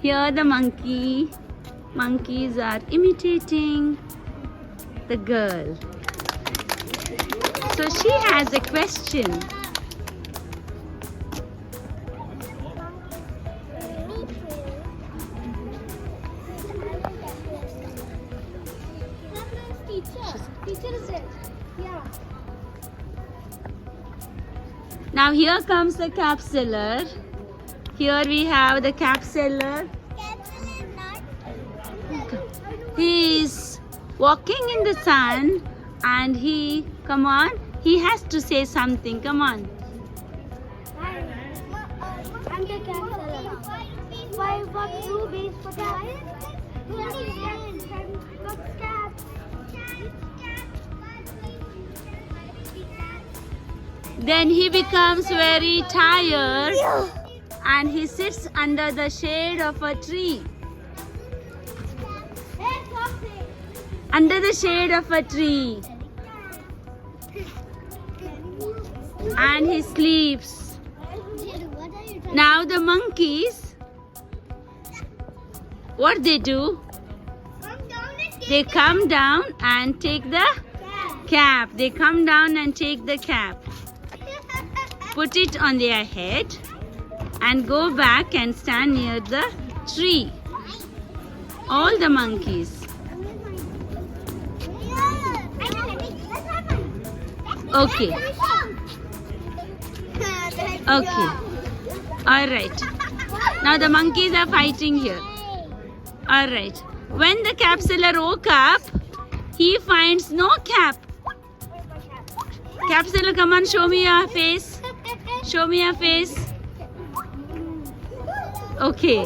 Here the monkeys are imitating the girl. So she has a question. Teacher is there. Yeah. Now here comes the cap seller. Here we have the cap seller. He is walking in the sun and he has to say something. Come on. I'm the counselor. 5 bucks, 2 bees for that. Then he becomes very tired and he sits under the shade of a tree. Under the shade of a tree. And he sleeps. Now the monkeys, what they do? They come down and take the cap. They come down and take the cap. Put it on their head and go back and stand near the tree. All the monkeys. Okay. Okay. Alright. Now the monkeys are fighting here. Alright. When the cap seller woke up, he finds no cap. Cap seller, come on, show me your face. Show me your face. Okay.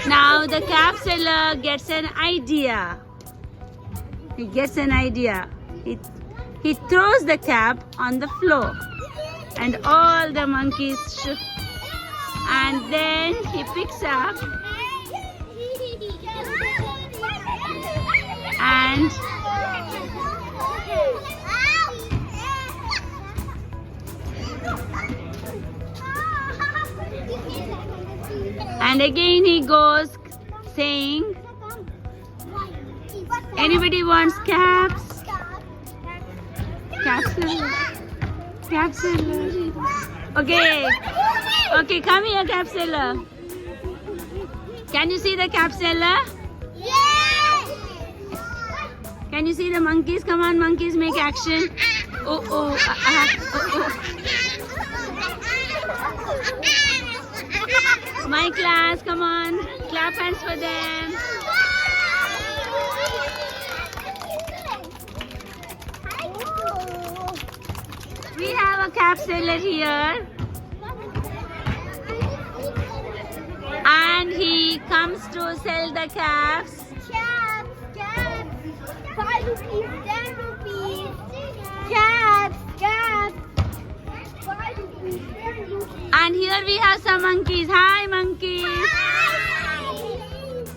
Now the cap seller gets an idea. He gets an idea. He throws the cap on the floor. And all the monkeys shook. And then he picks up and again he goes saying, anybody wants caps? Capsule. Capsule. Okay. Okay, come here, cap seller. Can you see the cap seller? Yes! Can you see the monkeys? Come on, monkeys, make action. Oh, oh, My class, come on. Clap hands for them. We have a cap seller here. And he comes to sell the caps. Caps. 5 rupees, 10 rupees. Caps. 5 rupees, 10 rupees. And here we have some monkeys. Hi, monkeys.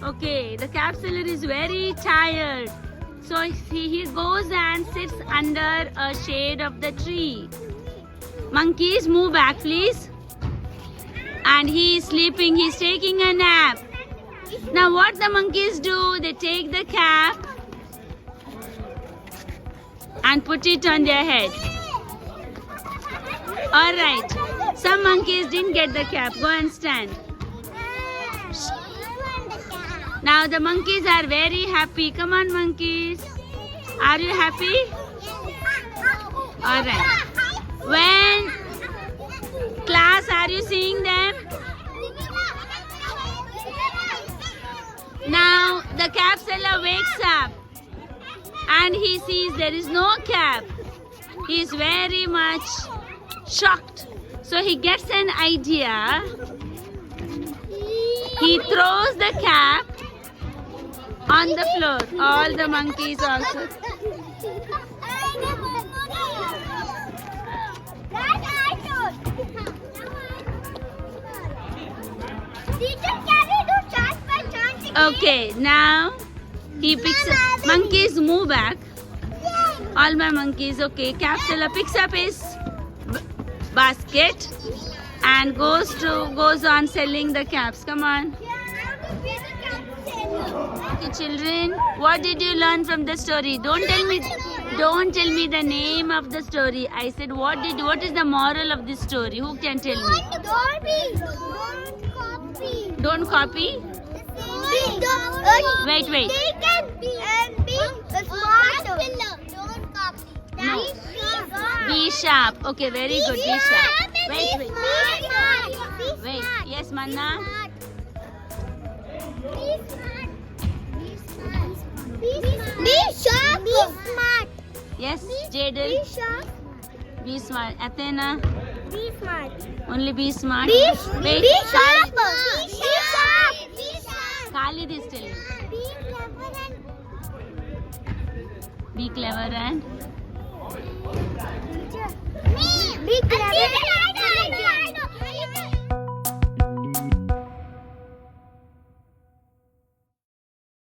Okay, the cap seller is very tired. So he goes and sits under a shade of the tree. Monkeys, move back, please. And he is sleeping. He's taking a nap. Now what the monkeys do? They take the cap and put it on their head. Alright. Some monkeys didn't get the cap. Go and stand. Now the monkeys are very happy. Come on, monkeys. Are you happy? Alright. When class, are you seeing them? Now the cap seller wakes up and he sees there is no cap. He is very much shocked. So he gets an idea. He throws the cap on the floor. All the monkeys also. Okay, now he picks up. Monkeys, move back. All my monkeys. Okay, cap seller picks up his basket and goes on selling the caps. Come on. Okay, children, what did you learn from the story? Don't tell me the name of the story. I said what is the moral of this story? Who can tell me? Don't copy. Wait. They can be smart. Don't copy. No. Be sharp. Okay, very good. Be sharp. Wait. Yes, Manna. Be sharp. Be smart. Yes, Jadel. Be sharp. Be smart. Athena. Be smart. Only be smart. Be Wait. sharp. Be sharp. Be sharp. Khalid is telling. Be clever and Be clever and